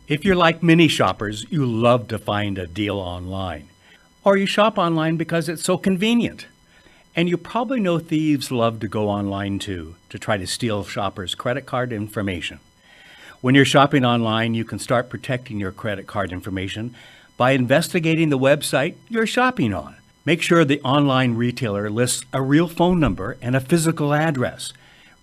If you're like many shoppers, you love to find a deal online. Or you shop online because it's so convenient. And you probably know thieves love to go online too, to try to steal shoppers' credit card information. When you're shopping online, you can start protecting your credit card information by investigating the website you're shopping on. Make sure the online retailer lists a real phone number and a physical address.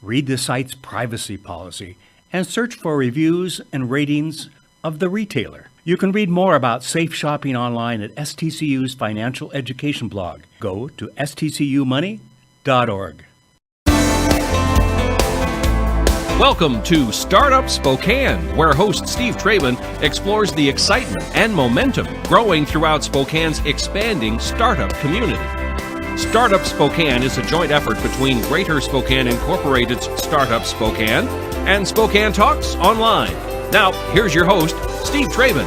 Read the site's privacy policy and search for reviews and ratings of the retailer. You can read more about safe shopping online at STCU's financial education blog. Go to stcumoney.org. Welcome to Startup Spokane, where host Steve Traben explores the excitement and momentum growing throughout Spokane's expanding startup community. Startup Spokane is a joint effort between Greater Spokane Incorporated's Startup Spokane and Spokane Talks Online. Now, here's your host, Steve Traben.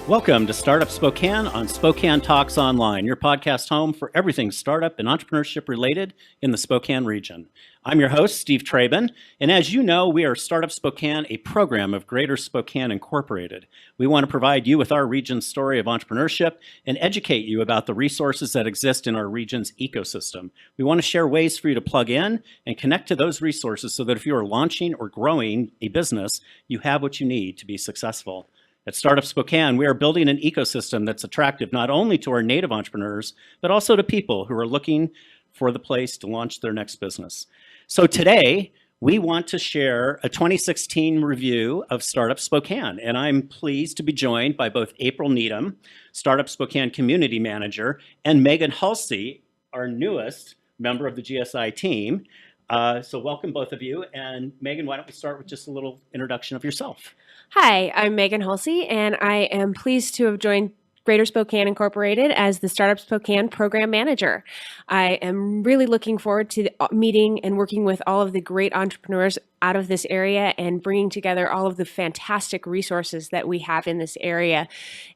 Welcome to Startup Spokane on Spokane Talks Online, your podcast home for everything startup and entrepreneurship related in the Spokane region. I'm your host, Steve Traben, and as you know, we are Startup Spokane, a program of Greater Spokane Incorporated. We want to provide you with our region's story of entrepreneurship and educate you about the resources that exist in our region's ecosystem. We want to share ways for you to plug in and connect to those resources so that if you are launching or growing a business, you have what you need to be successful. At Startup Spokane, we are building an ecosystem that's attractive not only to our native entrepreneurs, but also to people who are looking for the place to launch their next business. So today, we want to share a 2016 review of Startup Spokane, and I'm pleased to be joined by both April Needham, Startup Spokane Community Manager, and Megan Halsey, our newest member of the GSI team. So welcome both of you, and Megan, why don't we start with just a little introduction of yourself? Hi, I'm Megan Halsey, and I am pleased to have joined Greater Spokane Incorporated as the Startup Spokane Program Manager. I am really looking forward to meeting and working with all of the great entrepreneurs out of this area and bringing together all of the fantastic resources that we have in this area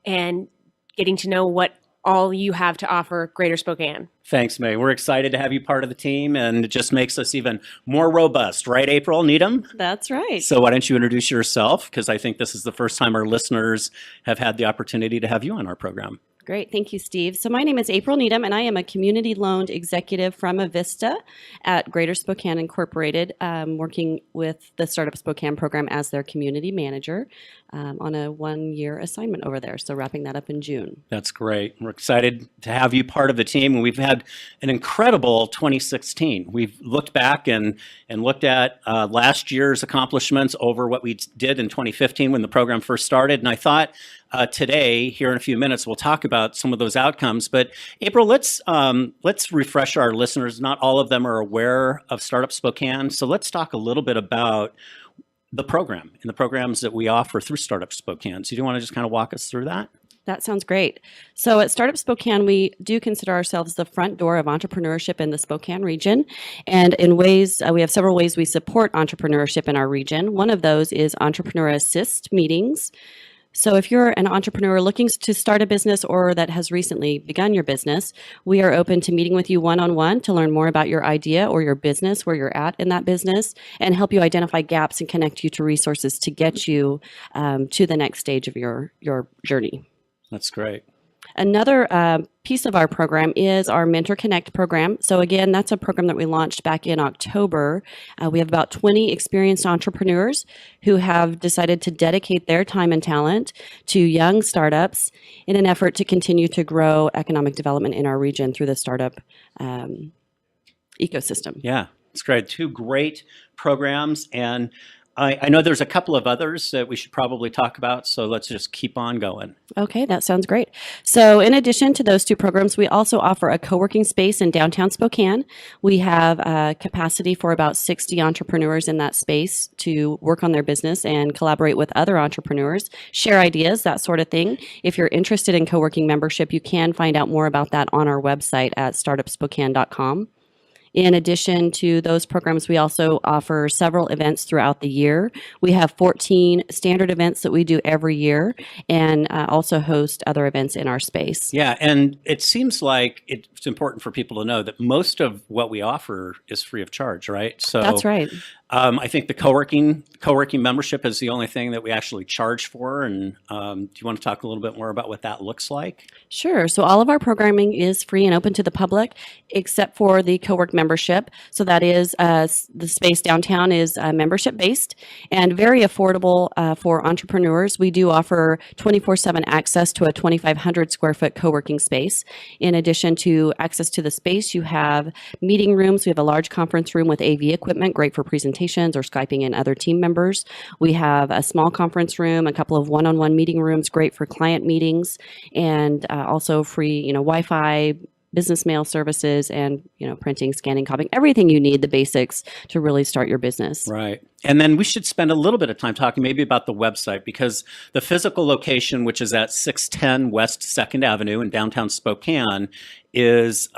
and getting to know what all you have to offer Greater Spokane. Thanks, May. We're excited to have you part of the team, and it just makes us even more robust, right, April Needham? That's right. So why don't you introduce yourself, because I think this is the first time our listeners have had the opportunity to have you on our program. Great. Thank you, Steve. So my name is April Needham, and I am a community loaned executive from Avista at Greater Spokane Incorporated, working with the Startup Spokane program as their community manager on a one-year assignment over there. So wrapping that up in June. That's great. We're excited to have you part of the team. And we've had an incredible 2016. We've looked back and looked at last year's accomplishments over what we did in 2015 when the program first started. And I thought today, here in a few minutes, we'll talk about some of those outcomes. But April, let's refresh our listeners. Not all of them are aware of Startup Spokane. So let's talk a little bit about the program and the programs that we offer through Startup Spokane. So do you want to just kind of walk us through that? That sounds great. So at Startup Spokane, we do consider ourselves the front door of entrepreneurship in the Spokane region. And in ways, we have several ways we support entrepreneurship in our region. One of those is Entrepreneur Assist meetings. So if you're an entrepreneur looking to start a business or that has recently begun your business, we are open to meeting with you one-on-one to learn more about your idea or your business, where you're at in that business, and help you identify gaps and connect you to resources to get you to the next stage of your journey. That's great. Another piece of our program is our Mentor Connect program. So again, that's a program that we launched back in October. We have about 20 experienced entrepreneurs who have decided to dedicate their time and talent to young startups in an effort to continue to grow economic development in our region through the startup ecosystem. Yeah, it's great. Two great programs. And I know there's a couple of others that we should probably talk about, so let's just keep on going. Okay, that sounds great. So in addition to those two programs, we also offer a co-working space in downtown Spokane. We have capacity for about 60 entrepreneurs in that space to work on their business and collaborate with other entrepreneurs, share ideas, that sort of thing. If you're interested in co-working membership, you can find out more about that on our website at startupspokane.com. In addition to those programs, we also offer several events throughout the year. We have 14 standard events that we do every year and also host other events in our space. Yeah, and it seems like it's important for people to know that most of what we offer is free of charge, right? So that's right. I think the co-working membership is the only thing that we actually charge for. And do you want to talk a little bit more about what that looks like? Sure. So all of our programming is free and open to the public, except for the co-work membership. So that is the space downtown is membership based and very affordable for entrepreneurs. We do offer 24/7 access to a 2,500 square foot co-working space. In addition to access to the space, you have meeting rooms. We have a large conference room with AV equipment, great for presentations or Skyping in other team members. We have a small conference room, a couple of one-on-one meeting rooms, great for client meetings, and also free, Wi-Fi, business mail services, and printing, scanning, copying, everything you need, the basics to really start your business. Right. And then we should spend a little bit of time talking maybe about the website, because the physical location, which is at 610 West 2nd Avenue in downtown Spokane, is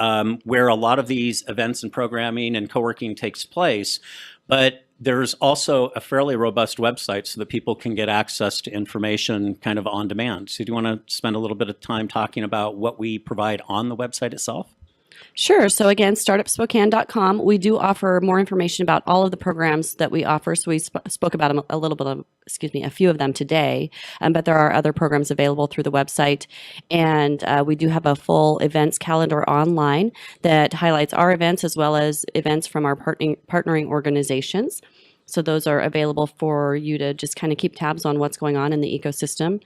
where a lot of these events and programming and co-working takes place. But there's also a fairly robust website so that people can get access to information kind of on demand. So do you want to spend a little bit of time talking about what we provide on the website itself? Sure. So again, startupspokane.com. We do offer more information about all of the programs that we offer. So we spoke about them a little bit of, a few of them today, but there are other programs available through the website. And we do have a full events calendar online that highlights our events as well as events from our partnering organizations. So those are available for you to just kind of keep tabs on what's going on in the ecosystem.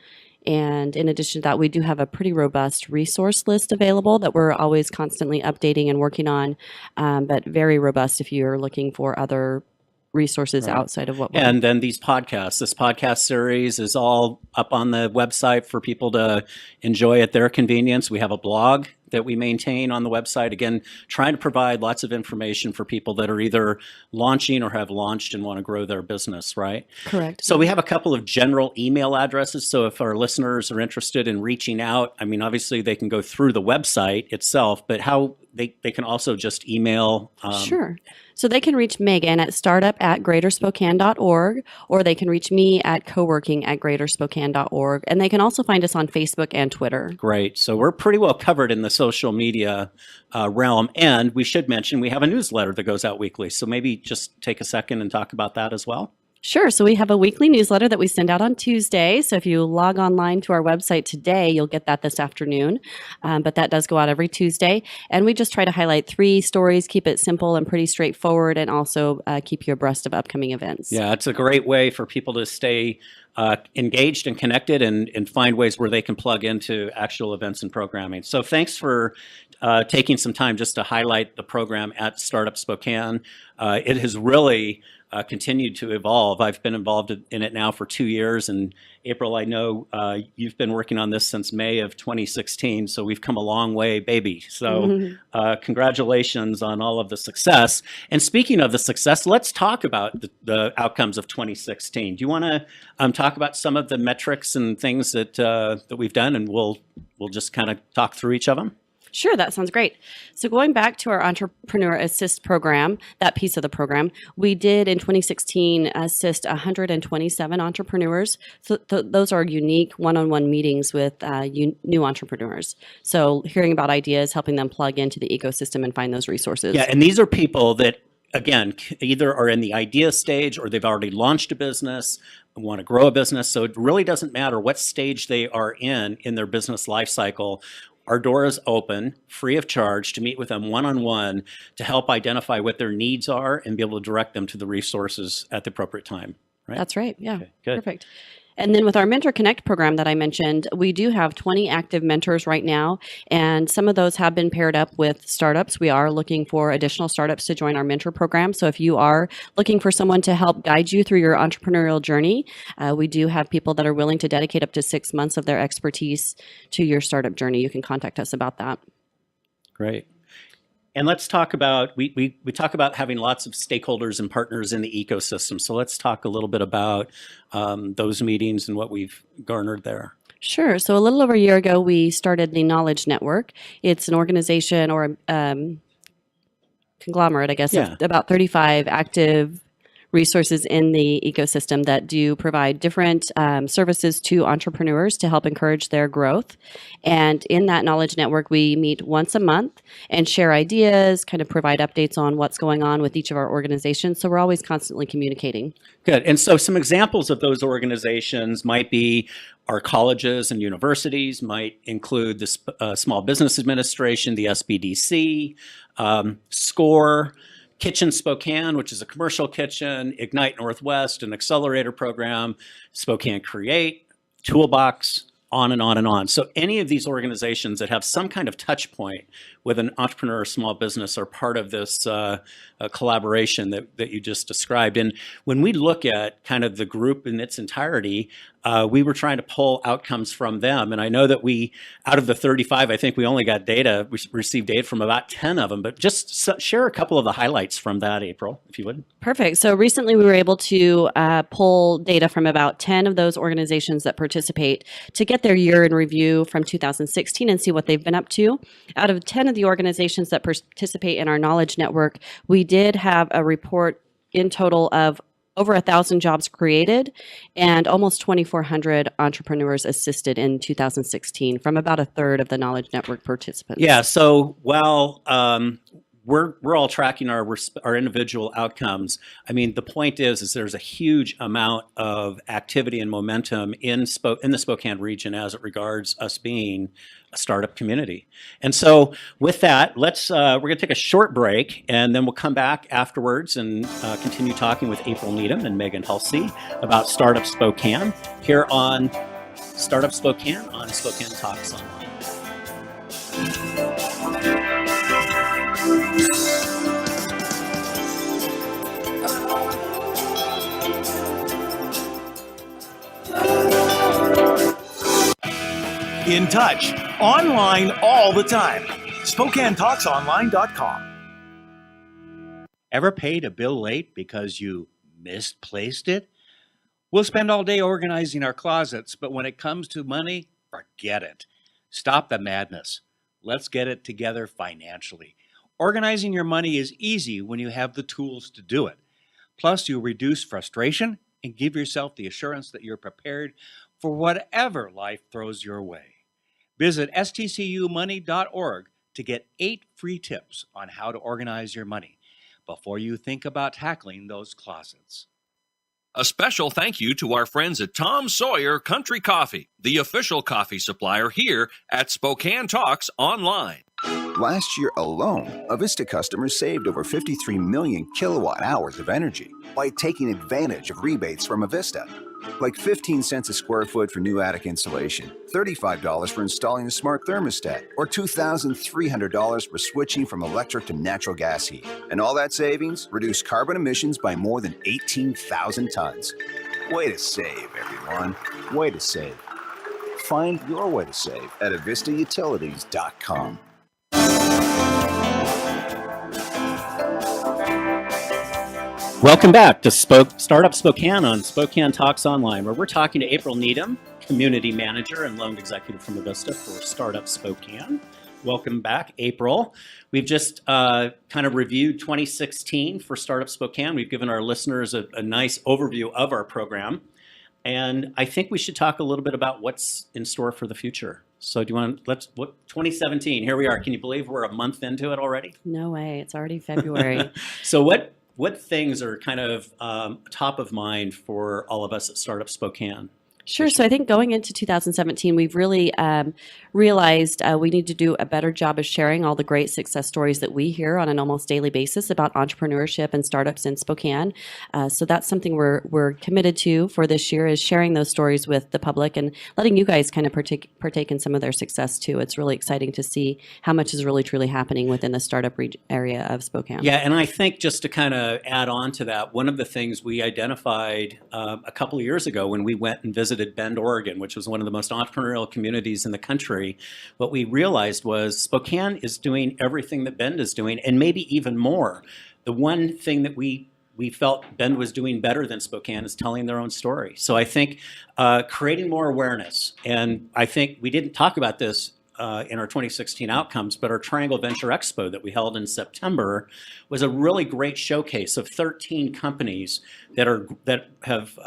And in addition to that, we do have a pretty robust resource list available that we're always constantly updating and working on, but very robust if you're looking for other resources outside of what we're And then these podcasts, this podcast series is all up on the website for people to enjoy at their convenience. We have a blog that we maintain on the website. Again, trying to provide lots of information for people that are either launching or have launched and want to grow their business, right? Correct. So we have a couple of general email addresses. So if our listeners are interested in reaching out, I mean, obviously they can go through the website itself, but how they can also just email. Sure. So they can reach Megan at startup@greaterspokane.org, or they can reach me at coworking@greaterspokane.org. And they can also find us on Facebook and Twitter. Great. So we're pretty well covered in the social media realm. And we should mention we have a newsletter that goes out weekly. So maybe just take a second and talk about that as well. Sure. So we have a weekly newsletter that we send out on Tuesday. So if you log online to our website today, you'll get that this afternoon. But that does go out every Tuesday. And we just try to highlight 3 stories, keep it simple and pretty straightforward, and also keep you abreast of upcoming events. Yeah, it's a great way for people to stay engaged and connected and find ways where they can plug into actual events and programming. So thanks for taking some time just to highlight the program at Startup Spokane. It has really continued to evolve. I've been involved in it now for 2 years. And April, I know you've been working on this since May of 2016. So we've come a long way, baby. So congratulations on all of the success. And speaking of the success, let's talk about the outcomes of 2016. Do you want to talk about some of the metrics and things that we've done, and we'll just kind of talk through each of them? Sure, that sounds great. So going back to our Entrepreneur Assist program, that piece of the program, we did in 2016 assist 127 entrepreneurs. So those are unique one-on-one meetings with new entrepreneurs. So hearing about ideas, helping them plug into the ecosystem and find those resources. Yeah, and these are people that, again, either are in the idea stage or they've already launched a business, want to grow a business. So it really doesn't matter what stage they are in their business life cycle. Our door is open, free of charge, to meet with them one-on-one to help identify what their needs are and be able to direct them to the resources at the appropriate time. Right? That's right. Yeah. Okay, good. Perfect. And then with our Mentor Connect program that I mentioned, we do have 20 active mentors right now, and some of those have been paired up with startups. We are looking for additional startups to join our mentor program. So if you are looking for someone to help guide you through your entrepreneurial journey, we do have people that are willing to dedicate up to 6 months of their expertise to your startup journey. You can contact us about that. Great. And let's talk about, we talk about having lots of stakeholders and partners in the ecosystem. So let's talk a little bit about those meetings and what we've garnered there. Sure. So a little over a year ago, we started the Knowledge Network. It's an organization or conglomerate, I guess, of about 35 active resources in the ecosystem that do provide different services to entrepreneurs to help encourage their growth. And in that knowledge network, we meet once a month and share ideas, kind of provide updates on what's going on with each of our organizations. So we're always constantly communicating. Good. And so some examples of those organizations might be our colleges and universities, might include the Small Business Administration, the SBDC, SCORE, Kitchen Spokane, which is a commercial kitchen, Ignite Northwest, an accelerator program, Spokane Create, Toolbox, on and on and on. So any of these organizations that have some kind of touch point with an entrepreneur or small business are part of this collaboration that you just described. And when we look at kind of the group in its entirety, we were trying to pull outcomes from them. And I know that out of the 35, I think we only got data, we received data from about 10 of them, but just share a couple of the highlights from that, April, if you would. Perfect. So recently we were able to pull data from about 10 of those organizations that participate to get their year in review from 2016 and see what they've been up to. Out of 10 of the organizations that participate in our knowledge network, we did have a report in total of over 1,000 jobs created and almost 2,400 entrepreneurs assisted in 2016 from about a third of the knowledge network participants. Yeah, so while we're all tracking our individual outcomes, I mean, the point is there's a huge amount of activity and momentum in the Spokane region as it regards us being a startup community. And so with that, we're going to take a short break, and then we'll come back afterwards and continue talking with April Needham and Megan Hulsey about Startup Spokane here on Startup Spokane on Spokane Talks Online. In touch, online all the time. SpokaneTalksOnline.com. Ever paid a bill late because you misplaced it? We'll spend all day organizing our closets, but when it comes to money, forget it. Stop the madness. Let's get it together financially. Organizing your money is easy when you have the tools to do it. Plus, you'll reduce frustration and give yourself the assurance that you're prepared for whatever life throws your way. Visit stcumoney.org to get 8 free tips on how to organize your money before you think about tackling those closets. A special thank you to our friends at Tom Sawyer Country Coffee, the official coffee supplier here at Spokane Talks Online. Last year alone, Avista customers saved over 53 million kilowatt hours of energy by taking advantage of rebates from Avista. Like 15 cents a square foot for new attic insulation, $35 for installing a smart thermostat, or $2,300 for switching from electric to natural gas heat. And all that savings reduced carbon emissions by more than 18,000 tons. Way to save, everyone. Way to save. Find your way to save at avistautilities.com. Welcome back to Startup Spokane on Spokane Talks Online, where we're talking to April Needham, Community Manager and Loan Executive from Avista for Startup Spokane. Welcome back, April. We've just kind of reviewed 2016 for Startup Spokane. We've given our listeners a nice overview of our program. And I think we should talk a little bit about what's in store for the future. So do you want to, 2017, here we are. Can you believe we're a month into it already? No way, it's already February. So what things are kind of top of mind for all of us at Startup Spokane? Sure. So I think going into 2017, we've really realized we need to do a better job of sharing all the great success stories that we hear on an almost daily basis about entrepreneurship and startups in Spokane. So that's something we're committed to for this year, is sharing those stories with the public and letting you guys kind of partake in some of their success too. It's really exciting to see how much is really truly happening within the startup area of Spokane. Yeah, and I think just to kind of add on to that, one of the things we identified a couple of years ago when we went and visited Bend, Oregon, which was one of the most entrepreneurial communities in the country, what we realized was Spokane is doing everything that Bend is doing, and maybe even more. The one thing that we felt Bend was doing better than Spokane is telling their own story. So I think creating more awareness, and I think we didn't talk about this in our 2016 outcomes, but our Triangle Venture Expo that we held in September was a really great showcase of 13 companies that have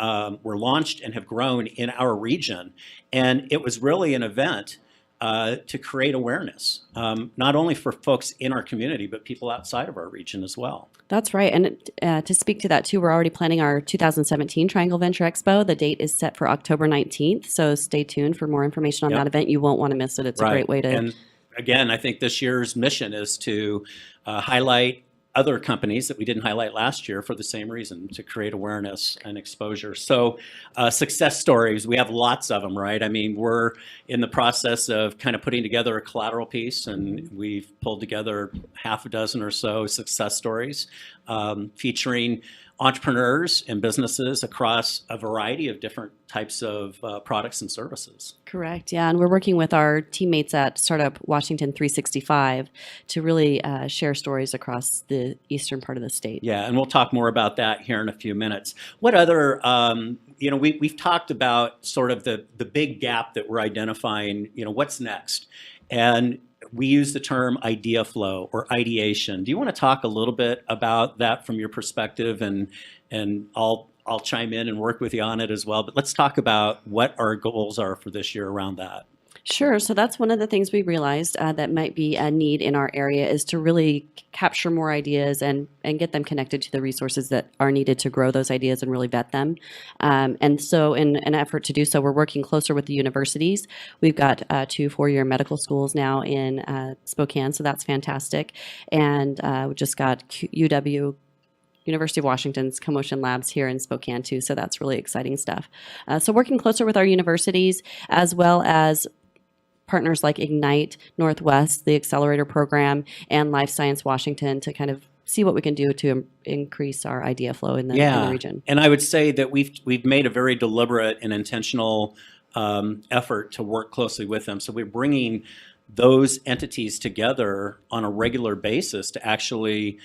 were launched and have grown in our region, and it was really an event to create awareness, not only for folks in our community, but people outside of our region as well. That's right. And to speak to that too, we're already planning our 2017 Triangle Venture Expo. The date is set for October 19th. So stay tuned for more information on Yep. that event. You won't want to miss it. It's a great way to. And again, I think this year's mission is to highlight other companies that we didn't highlight last year for the same reason, to create awareness and exposure. So success stories, we have lots of them, right? I mean, we're in the process of kind of putting together a collateral piece, and we've pulled together half a dozen or so success stories featuring entrepreneurs and businesses across a variety of different types of products and services. Correct. Yeah. And we're working with our teammates at Startup Washington 365 to really share stories across the eastern part of the state. Yeah, and we'll talk more about that here in a few minutes. What other, we've talked about sort of the big gap that we're identifying, what's next? And we use the term idea flow or ideation. Do you want to talk a little bit about that from your perspective? And I'll chime in and work with you on it as well. But let's talk about what our goals are for this year around that. Sure. So that's one of the things we realized that might be a need in our area, is to really capture more ideas and get them connected to the resources that are needed to grow those ideas and really vet them. And so in an effort to do so, we're working closer with the universities. We've got 2 four-year medical schools now in Spokane, so that's fantastic. And we just got University of Washington's Commotion Labs here in Spokane too, so that's really exciting stuff. So working closer with our universities, as well as partners like Ignite, Northwest, the Accelerator Program, and Life Science Washington to kind of see what we can do to increase our idea flow in the region. And I would say that we've made a very deliberate and intentional effort to work closely with them. So we're bringing those entities together on a regular basis to actually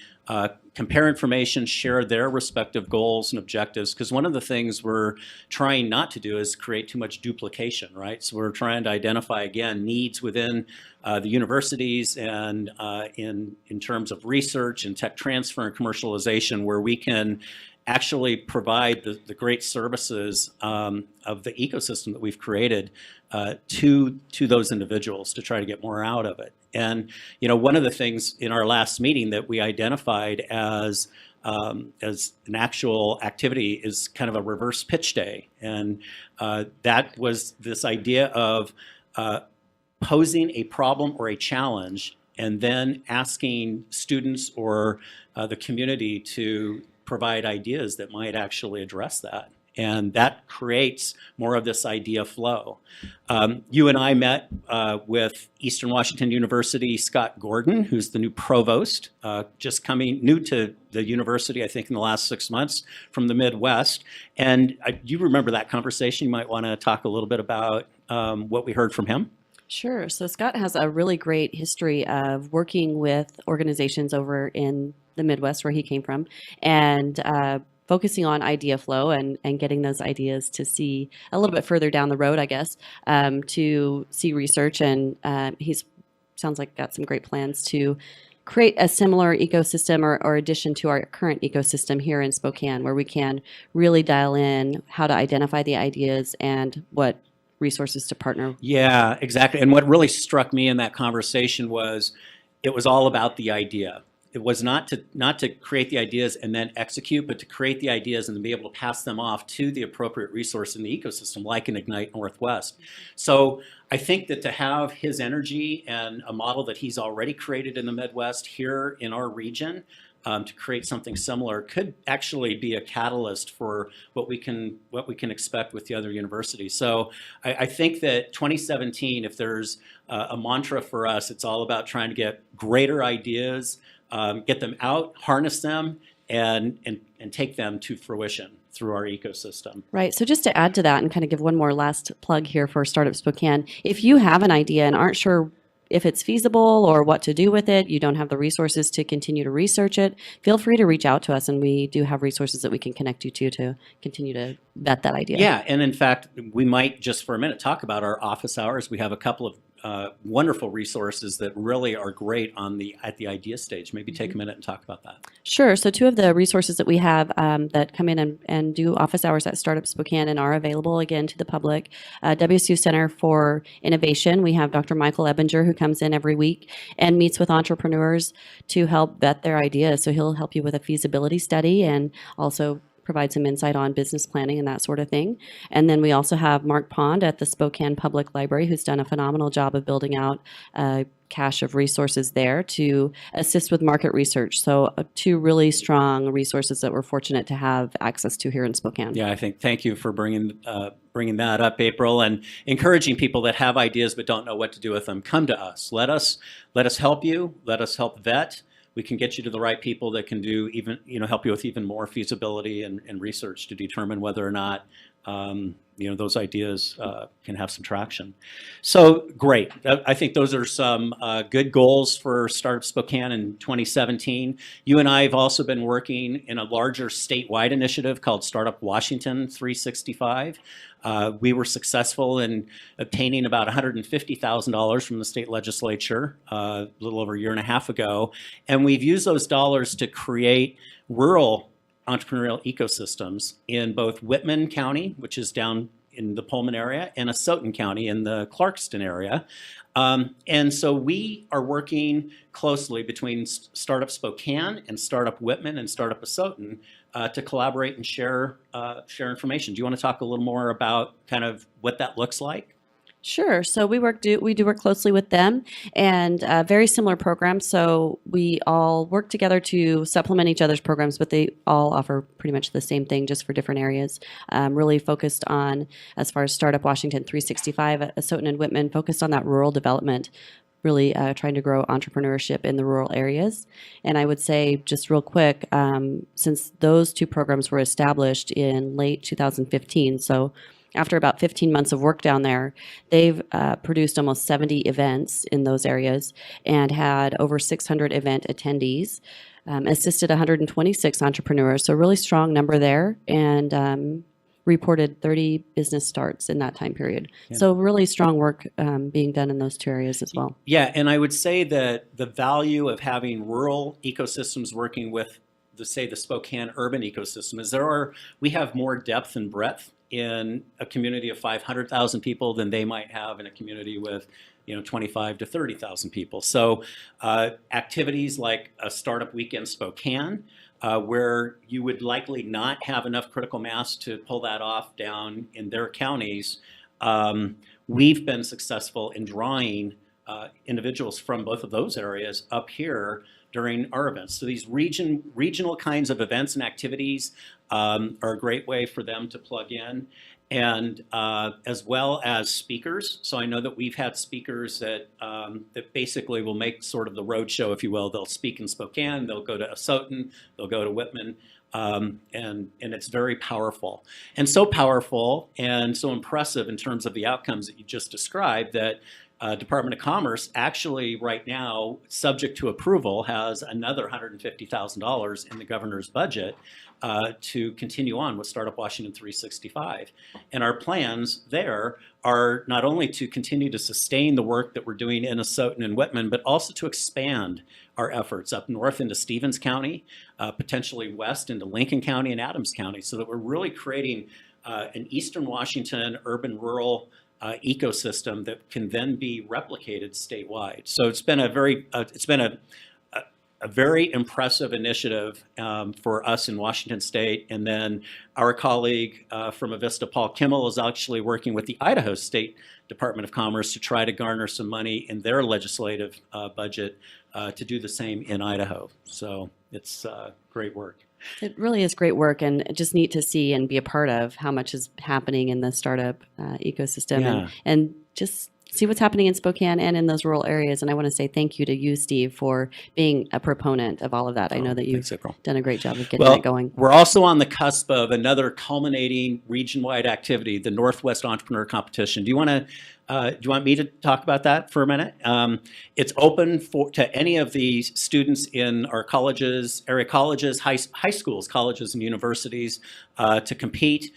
compare information, share their respective goals and objectives. Because one of the things we're trying not to do is create too much duplication, right? So we're trying to identify, again, needs within the universities and in terms of research and tech transfer and commercialization, where we can actually provide the great services of the ecosystem that we've created to those individuals to try to get more out of it. And one of the things in our last meeting that we identified as an actual activity is kind of a reverse pitch day, and that was this idea of posing a problem or a challenge and then asking students or the community to provide ideas that might actually address that. And that creates more of this idea flow. You and I met with Eastern Washington University, Scott Gordon, who's the new provost, just coming new to the university, I think, in the last 6 months from the Midwest. And you remember that conversation? You might want to talk a little bit about what we heard from him. Sure. So Scott has a really great history of working with organizations over in the Midwest where he came from, and focusing on idea flow and getting those ideas to see a little bit further down the road, I guess, to see research. And he's sounds like got some great plans to create a similar ecosystem or addition to our current ecosystem here in Spokane, where we can really dial in how to identify the ideas and what resources to partner. Yeah, exactly. And what really struck me in that conversation was it was all about the idea. It was not to create the ideas and then execute, but to create the ideas and then be able to pass them off to the appropriate resource in the ecosystem, like an Ignite Northwest. So I think that to have his energy and a model that he's already created in the Midwest here in our region, to create something similar could actually be a catalyst for what we can expect with the other universities. So I think that 2017, if there's a mantra for us, it's all about trying to get greater ideas, get them out, harness them, and take them to fruition through our ecosystem. Right. So just to add to that and kind of give one more last plug here for Startup Spokane, if you have an idea and aren't sure if it's feasible or what to do with it, you don't have the resources to continue to research it, feel free to reach out to us, and we do have resources that we can connect you to continue to vet that idea. Yeah, and in fact, we might just for a minute talk about our office hours. We have a couple wonderful resources that really are great at the idea stage. Maybe take a minute and talk about that. Sure. So two of the resources that we have that come in and do office hours at Startup Spokane and are available again to the public. WSU Center for Innovation. We have Dr. Michael Ebinger who comes in every week and meets with entrepreneurs to help vet their ideas. So he'll help you with a feasibility study and also provide some insight on business planning and that sort of thing. And then we also have Mark Pond at the Spokane Public Library, who's done a phenomenal job of building out a cache of resources there to assist with market research. So two really strong resources that we're fortunate to have access to here in Spokane. Yeah, I think thank you for bringing that up, April, and encouraging people that have ideas but don't know what to do with them. Come to us. Let us help you. Let us help vet. We can get you to the right people that can do help you with even more feasibility and research to determine whether or not those ideas can have some traction. So great. I think those are some good goals for Startup Spokane in 2017. You and I have also been working in a larger statewide initiative called Startup Washington 365. We were successful in obtaining about $150,000 from the state legislature a little over a year and a half ago. And we've used those dollars to create rural entrepreneurial ecosystems in both Whitman County, which is down in the Pullman area, and Asotin County in the Clarkston area. And so we are working closely between Startup Spokane and Startup Whitman and Startup Asotin to collaborate and share information. Do you want to talk a little more about kind of what that looks like? Sure. So we do work closely with them, and very similar programs. So we all work together to supplement each other's programs, but they all offer pretty much the same thing, just for different areas. Really focused on, as far as Startup Washington 365, Asotin and Whitman focused on that rural development, really trying to grow entrepreneurship in the rural areas. And I would say, just real quick, since those two programs were established in late 2015, so after about 15 months of work down there, they've produced almost 70 events in those areas and had over 600 event attendees, assisted 126 entrepreneurs, so really strong number there, and reported 30 business starts in that time period. Yeah. So really strong work being done in those two areas as well. Yeah, and I would say that the value of having rural ecosystems working with the Spokane urban ecosystem is we have more depth and breadth in a community of 500,000 people than they might have in a community with 25 to 30,000 people. So activities like a Startup Weekend Spokane, where you would likely not have enough critical mass to pull that off down in their counties, we've been successful in drawing individuals from both of those areas up here during our events. So these regional kinds of events and activities are a great way for them to plug in, and as well as speakers. So I know that we've had speakers that basically will make sort of the road show, if you will. They'll speak in Spokane, they'll go to Asotin, they'll go to Whitman, and it's very powerful. And so powerful and so impressive in terms of the outcomes that you just described that Department of Commerce actually right now, subject to approval, has another $150,000 in the governor's budget to continue on with Startup Washington 365. And our plans there are not only to continue to sustain the work that we're doing in Asotin and Whitman, but also to expand our efforts up north into Stevens County, potentially west into Lincoln County and Adams County, so that we're really creating an Eastern Washington urban-rural ecosystem that can then be replicated statewide. So it's been a very impressive initiative for us in Washington State. And then our colleague from Avista, Paul Kimmel, is actually working with the Idaho State Department of Commerce to try to garner some money in their legislative budget to do the same in Idaho. So it's great work. It really is great work, and just neat to see and be a part of how much is happening in the startup ecosystem, Yeah. and just see what's happening in Spokane and in those rural areas. And I want to say thank you to you, Steve, for being a proponent of all of that. I know that you've done a great job of getting that going. We're also on the cusp of another culminating region-wide activity, the Northwest Entrepreneur Competition. Do you want me to talk about that for a minute? It's open to any of the students in our colleges, area colleges, high schools, colleges, and universities to compete.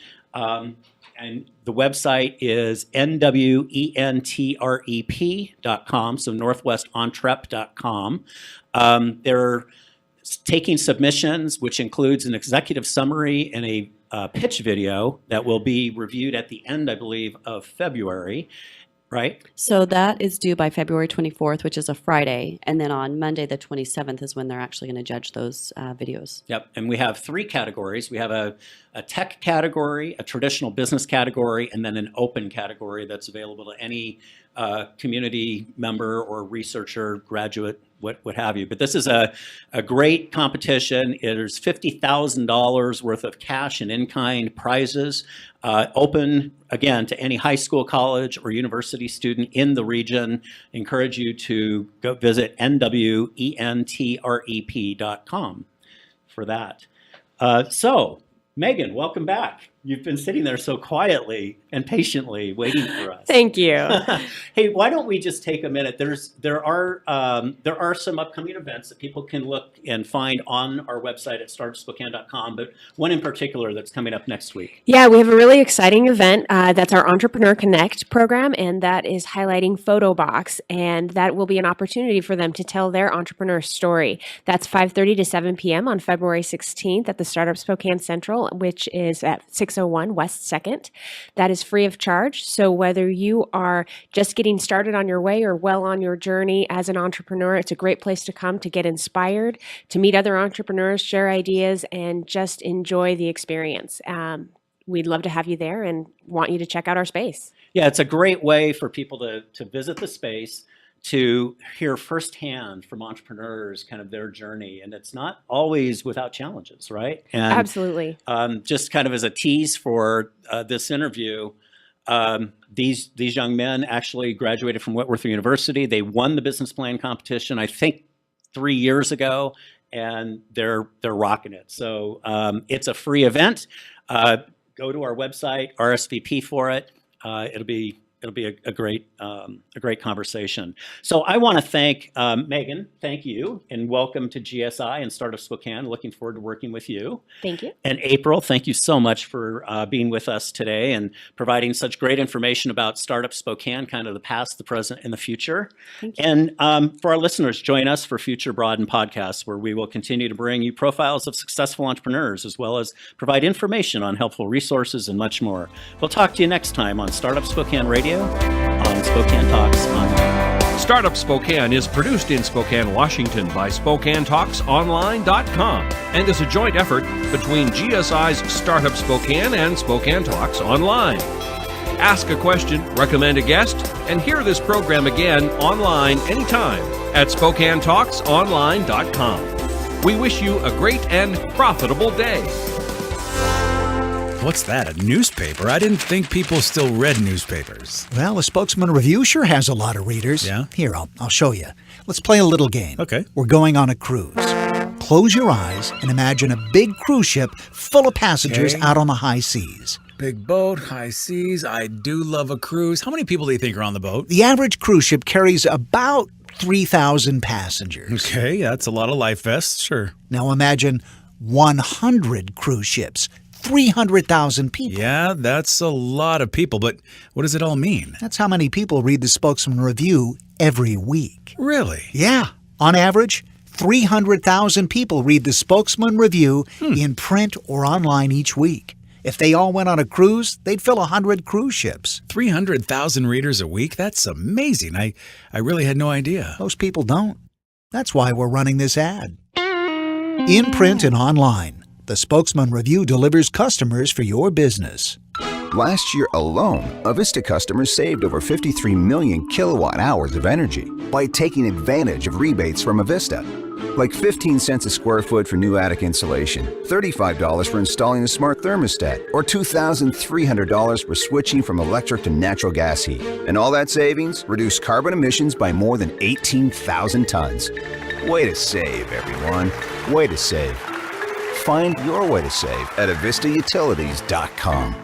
And the website is NWENTREP.com, so northwestentrep.com. They're taking submissions, which includes an executive summary and a pitch video that will be reviewed at the end, I believe, of February, right? So that is due by February 24th, which is a Friday. And then on Monday, the 27th, is when they're actually going to judge those videos. Yep. And we have 3 categories. We have a tech category, a traditional business category, and then an open category that's available to any community member or researcher, graduate, what have you. But this is a great competition. There's $50,000 worth of cash and in-kind prizes, open, again, to any high school, college, or university student in the region. Encourage you to go visit NWENTREP.com for that. So, Megan, welcome back. You've been sitting there so quietly and patiently waiting for us. Thank you. Hey, why don't we just take a minute? There are some upcoming events that people can look and find on our website at startupspokane.com, but one in particular that's coming up next week. Yeah, we have a really exciting event. That's our Entrepreneur Connect program, and that is highlighting PhotoBox, and that will be an opportunity for them to tell their entrepreneur story. That's 5:30 to 7 p.m. on February 16th at the Startup Spokane Central, which is at 601 West 2nd. That is free of charge. So whether you are just getting started on your way or well on your journey as an entrepreneur, it's a great place to come to get inspired, to meet other entrepreneurs, share ideas, and just enjoy the experience. We'd love to have you there and want you to check out our space. Yeah, it's a great way for people to visit the space, to hear firsthand from entrepreneurs kind of their journey. And it's not always without challenges, right? And, Absolutely. Just kind of as a tease for this interview, these young men actually graduated from Whitworth University. They won the business plan competition, I think 3 years ago, and they're rocking it. So it's a free event. Go to our website, RSVP for it. It'll be a great conversation. So I want to thank Megan. Thank you, and welcome to GSI and Startup Spokane. Looking forward to working with you. Thank you. And April, thank you so much for being with us today and providing such great information about Startup Spokane, kind of the past, the present, and the future. Thank you. And for our listeners, join us for future Broaden podcasts, where we will continue to bring you profiles of successful entrepreneurs, as well as provide information on helpful resources and much more. We'll talk to you next time on Startup Spokane Radio on Spokane Talks Online. Startup Spokane is produced in Spokane, Washington by SpokaneTalksOnline.com and is a joint effort between GSI's Startup Spokane and Spokane Talks Online. Ask a question, recommend a guest, and hear this program again online anytime at SpokaneTalksOnline.com. We wish you a great and profitable day. What's that, a newspaper? I didn't think people still read newspapers. Well, the Spokesman Review sure has a lot of readers. Yeah? Here, I'll show you. Let's play a little game. Okay. We're going on a cruise. Close your eyes and imagine a big cruise ship full of passengers Okay. out on the high seas. Big boat, high seas. I do love a cruise. How many people do you think are on the boat? The average cruise ship carries about 3,000 passengers. Okay, that's a lot of life vests, sure. Now imagine 100 cruise ships, 300,000 people. Yeah, that's a lot of people, but what does it all mean? That's how many people read the Spokesman Review every week. Really? Yeah, on average, 300,000 people read the Spokesman Review in print or online each week. If they all went on a cruise, they'd fill 100 cruise ships. 300,000 readers a week? That's amazing. I really had no idea. Most people don't. That's why we're running this ad. In print and online, the Spokesman Review delivers customers for your business. Last year alone, Avista customers saved over 53 million kilowatt hours of energy by taking advantage of rebates from Avista. Like 15 cents a square foot for new attic insulation, $35 for installing a smart thermostat, or $2,300 for switching from electric to natural gas heat. And all that savings reduced carbon emissions by more than 18,000 tons. Way to save, everyone. Way to save. Find your way to save at avistautilities.com.